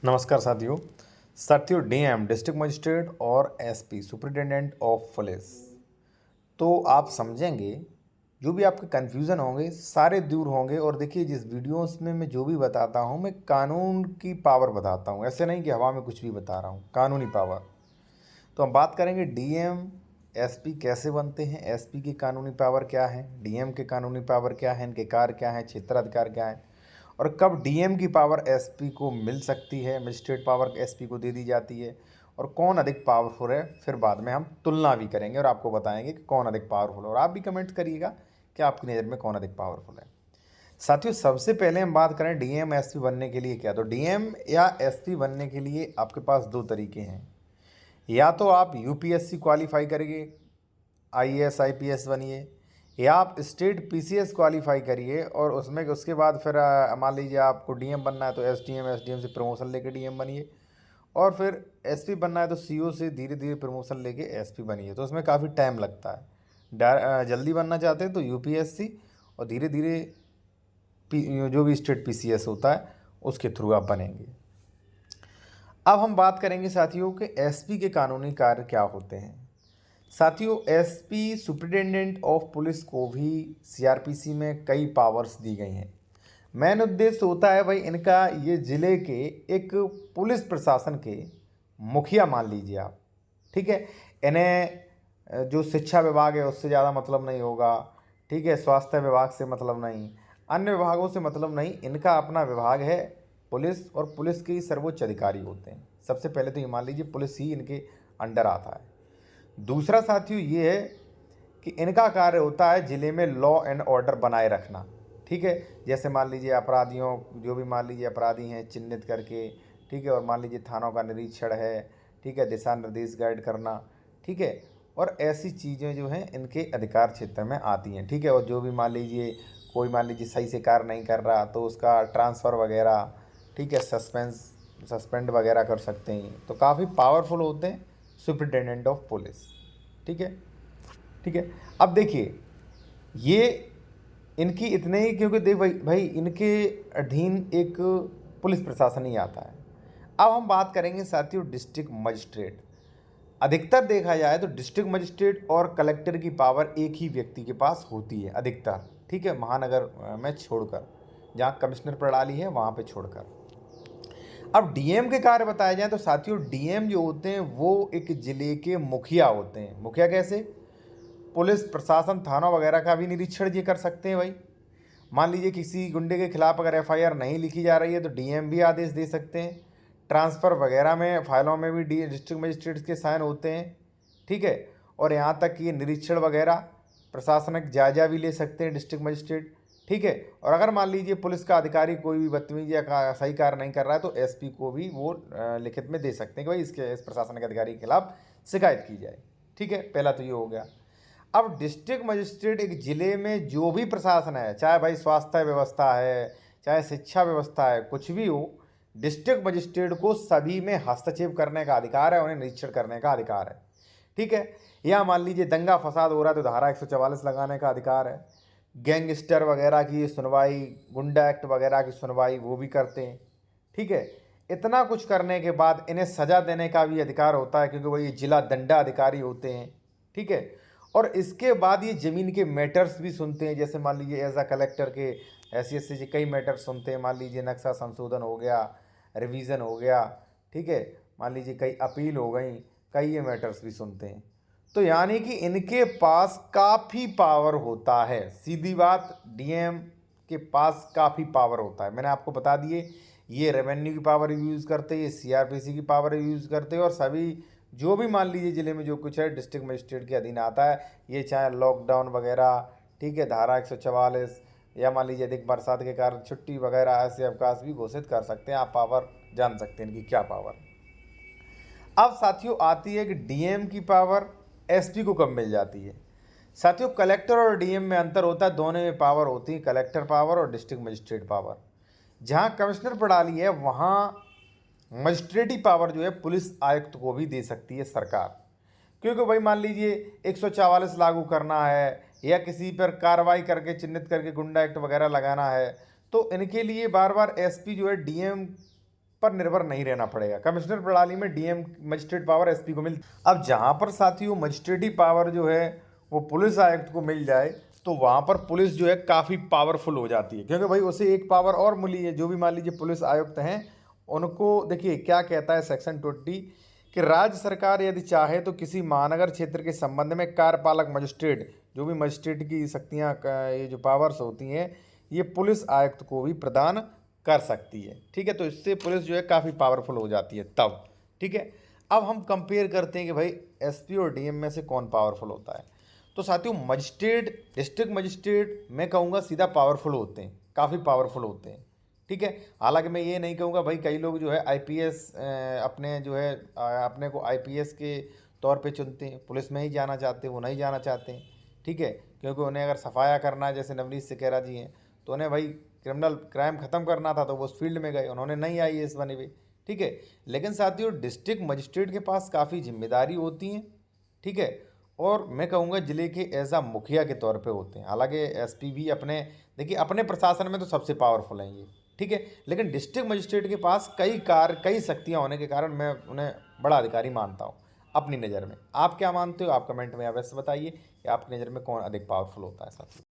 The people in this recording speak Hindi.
नमस्कार साथियों डीएम डिस्ट्रिक्ट मजिस्ट्रेट और एसपी सुपरिटेंडेंट ऑफ पुलिस। तो आप समझेंगे जो भी आपके कन्फ्यूज़न होंगे सारे दूर होंगे। और देखिए, जिस वीडियोस में मैं जो भी बताता हूँ मैं कानून की पावर बताता हूँ, ऐसे नहीं कि हवा में कुछ भी बता रहा हूँ, कानूनी पावर। तो हम बात करेंगे डीएम एसपी कैसे बनते हैं, एसपी की कानूनी पावर क्या है, डीएम के कानूनी पावर क्या है, इनके कार्य क्या है, क्षेत्राधिकार क्या है, और कब डीएम की पावर एसपी को मिल सकती है, मजिस्ट्रेट पावर एसपी को दे दी जाती है, और कौन अधिक पावरफुल है। फिर बाद में हम तुलना भी करेंगे और आपको बताएंगे कि कौन अधिक पावरफुल है, और आप भी कमेंट करिएगा कि आपकी नज़र में कौन अधिक पावरफुल है। साथियों, सबसे पहले हम बात करें डीएम एसपी बनने के लिए क्या। तो डीएम या एसपी बनने के लिए आपके पास दो तरीके हैं। या तो आप यूपीएससी क्वालिफाई करिए, आईएएस आईपीएस बनिए, या आप स्टेट पीसीएस क्वालिफाई करिए और उसमें उसके बाद फिर मान लीजिए आपको डीएम बनना है तो एसडीएम से प्रमोशन लेके डीएम बनिए, और फिर एसपी बनना है तो सीओ से धीरे धीरे प्रमोशन लेके एसपी बनिए। तो उसमें काफ़ी टाइम लगता है। जल्दी बनना चाहते हैं तो यूपीएससी, और धीरे धीरे जो भी स्टेट पीसीएस होता है उसके थ्रू आप बनेंगे। अब हम बात करेंगे साथियों कि एसपी के कानूनी कार्य क्या होते हैं। साथियों, एसपी सुप्रिटेंडेंट ऑफ पुलिस को भी सीआरपीसी में कई पावर्स दी गई हैं। मेन उद्देश्य होता है भाई इनका, ये ज़िले के एक पुलिस प्रशासन के मुखिया मान लीजिए आप, ठीक है। इन्हें जो शिक्षा विभाग है उससे ज़्यादा मतलब नहीं होगा, ठीक है, स्वास्थ्य विभाग से मतलब नहीं, अन्य विभागों से मतलब नहीं, इनका अपना विभाग है पुलिस, और पुलिस के ही सर्वोच्च अधिकारी होते हैं। सबसे पहले तो ये मान लीजिए पुलिस ही इनके अंडर आता है। दूसरा साथियों ये है कि इनका कार्य होता है ज़िले में लॉ एंड ऑर्डर बनाए रखना, ठीक है। जैसे मान लीजिए अपराधियों, जो भी मान लीजिए अपराधी हैं चिन्हित करके, ठीक है, और मान लीजिए थानों का निरीक्षण है, ठीक है, दिशा निर्देश गाइड करना, ठीक है, और ऐसी चीज़ें जो हैं इनके अधिकार क्षेत्र में आती हैं, ठीक है। और जो भी मान लीजिए कोई मान लीजिए सही से कार्य नहीं कर रहा तो उसका ट्रांसफ़र वगैरह, ठीक है, सस्पेंड वगैरह कर सकते हैं। तो काफ़ी पावरफुल होते हैं सुपरिटेंडेंट ऑफ पुलिस, ठीक है, ठीक है। अब देखिए, ये इनकी इतने ही, क्योंकि देख भाई इनके अधीन एक पुलिस प्रशासन ही आता है। अब हम बात करेंगे साथियों डिस्ट्रिक्ट मजिस्ट्रेट। अधिकतर देखा जाए तो डिस्ट्रिक्ट मजिस्ट्रेट और कलेक्टर की पावर एक ही व्यक्ति के पास होती है अधिकतर, ठीक है, महानगर में छोड़कर, जहाँ कमिश्नर प्रणाली है वहाँ पे छोड़कर। अब डीएम के कार्य बताए जाएं तो साथियों डीएम जो होते हैं वो एक जिले के मुखिया होते हैं। मुखिया कैसे? पुलिस प्रशासन थाना वगैरह का भी निरीक्षण ये कर सकते हैं भाई। मान लीजिए किसी गुंडे के खिलाफ अगर एफआईआर नहीं लिखी जा रही है तो डीएम भी आदेश दे सकते हैं। ट्रांसफ़र वगैरह में फाइलों में भी डी डिस्ट्रिक्ट मजिस्ट्रेट्स के साइन होते हैं, ठीक है। और यहाँ तक कि ये निरीक्षण वगैरह प्रशासनिक जायजा भी ले सकते हैं डिस्ट्रिक्ट मजिस्ट्रेट, ठीक है। और अगर मान लीजिए पुलिस का अधिकारी कोई भी बदतमीजी या सही कार्य नहीं कर रहा है तो एसपी को भी वो लिखित में दे सकते हैं कि भाई इस प्रशासनिक अधिकारी के खिलाफ शिकायत की जाए, ठीक है। पहला तो ये हो गया। अब डिस्ट्रिक्ट मजिस्ट्रेट एक ज़िले में जो भी प्रशासन है, चाहे भाई स्वास्थ्य व्यवस्था है, चाहे शिक्षा व्यवस्था है, कुछ भी हो, डिस्ट्रिक्ट मजिस्ट्रेट को सभी में हस्तक्षेप करने का अधिकार है, उन्हें निरीक्षण करने का अधिकार है, ठीक है। या मान लीजिए दंगा फसाद हो रहा है तो धारा 144 लगाने का अधिकार है। गैंगस्टर वगैरह की सुनवाई, गुंडा एक्ट वगैरह की सुनवाई वो भी करते हैं, ठीक है। इतना कुछ करने के बाद इन्हें सज़ा देने का भी अधिकार होता है, क्योंकि वही जिला दंडाधिकारी होते हैं, ठीक है। और इसके बाद ये ज़मीन के मैटर्स भी सुनते हैं। जैसे मान लीजिए एज अ कलेक्टर के हैसियत से कई मैटर्स सुनते हैं। मान लीजिए नक्शा संशोधन हो गया, रिवीजन हो गया, ठीक है, मान लीजिए कई अपील हो गई, कई ये मैटर्स भी सुनते हैं। तो यानी कि इनके पास काफ़ी पावर होता है। सीधी बात, डीएम के पास काफ़ी पावर होता है। मैंने आपको बता दिए, ये रेवेन्यू की पावर यूज़ करते हैं, ये सीआरपीसी की पावर यूज़ करते हैं, और सभी जो भी मान लीजिए ज़िले में जो कुछ है डिस्ट्रिक्ट मजिस्ट्रेट के अधीन आता है। ये चाहे लॉकडाउन वगैरह, ठीक है, धारा 144, या मान लीजिए अधिक बरसात के कारण छुट्टी वगैरह ऐसे अवकाश भी घोषित कर सकते हैं। आप पावर जान सकते हैं इनकी क्या पावर। अब साथियों आती है कि डीएम की पावर एसपी को कब मिल जाती है। साथियों, कलेक्टर और डीएम में अंतर होता है, दोनों में पावर होती है, कलेक्टर पावर और डिस्ट्रिक्ट मजिस्ट्रेट पावर। जहाँ कमिश्नर प्रणाली है वहाँ मजिस्ट्रेटी पावर जो है पुलिस आयुक्त को भी दे सकती है सरकार। क्योंकि भाई मान लीजिए 144 लागू करना है, या किसी पर कार्रवाई करके चिन्हित करके गुंडा एक्ट वगैरह लगाना है, तो इनके लिए बार बार एसपी जो है डीएम पर निर्भर नहीं रहना पड़ेगा। कमिश्नर प्रणाली में डीएम मजिस्ट्रेट पावर एसपी को मिलती। अब जहाँ पर साथियों मजिस्ट्रेटी पावर जो है वो पुलिस आयुक्त को मिल जाए तो वहाँ पर पुलिस जो है काफ़ी पावरफुल हो जाती है, क्योंकि भाई उसे एक पावर और मिली है। जो भी मान लीजिए पुलिस आयुक्त हैं उनको देखिए क्या कहता है सेक्शन 20 कि राज्य सरकार यदि चाहे तो किसी महानगर क्षेत्र के संबंध में कार्यपालक मजिस्ट्रेट, जो भी मजिस्ट्रेट की शक्तियाँ ये जो पावर्स होती हैं ये पुलिस आयुक्त को भी प्रदान कर सकती है। ठीक है, तो इससे पुलिस जो है काफ़ी पावरफुल हो जाती है तब। ठीक है, अब हम कंपेयर करते हैं कि भाई एसपी और डीएम में से कौन पावरफुल होता है। तो साथियों मजिस्ट्रेट, डिस्ट्रिक्ट मजिस्ट्रेट मैं कहूँगा सीधा पावरफुल होते हैं, काफ़ी पावरफुल होते हैं। ठीक है, हालांकि मैं ये नहीं कहूँगा भाई कई लोग जो है आईपीएस अपने जो है अपने को आईपीएस के तौर पे चुनते हैं, पुलिस में ही जाना चाहते हैं, वो नहीं जाना चाहते हैं। ठीक है, क्योंकि उन्हें अगर सफाया करना है, जैसे नवनीत सिकैरा जी हैं, तो उन्हें भाई क्रिमिनल क्राइम ख़त्म करना था तो वो उस फील्ड में गए, उन्होंने नहीं आईएएस बने हुए। ठीक है, लेकिन साथियों डिस्ट्रिक्ट मजिस्ट्रेट के पास काफ़ी जिम्मेदारी होती हैं। ठीक है, और मैं कहूँगा ज़िले के एज आ मुखिया के तौर पे होते हैं। हालांकि एसपी भी अपने देखिए अपने प्रशासन में तो सबसे पावरफुल हैं ये। ठीक है, लेकिन डिस्ट्रिक्ट मजिस्ट्रेट के पास कई शक्तियाँ होने के कारण मैं उन्हें बड़ा अधिकारी मानता हूँ अपनी नज़र में। आप क्या मानते हो? आप कमेंट में अवश्य बताइए कि आपकी नज़र में कौन अधिक पावरफुल होता है साथियों।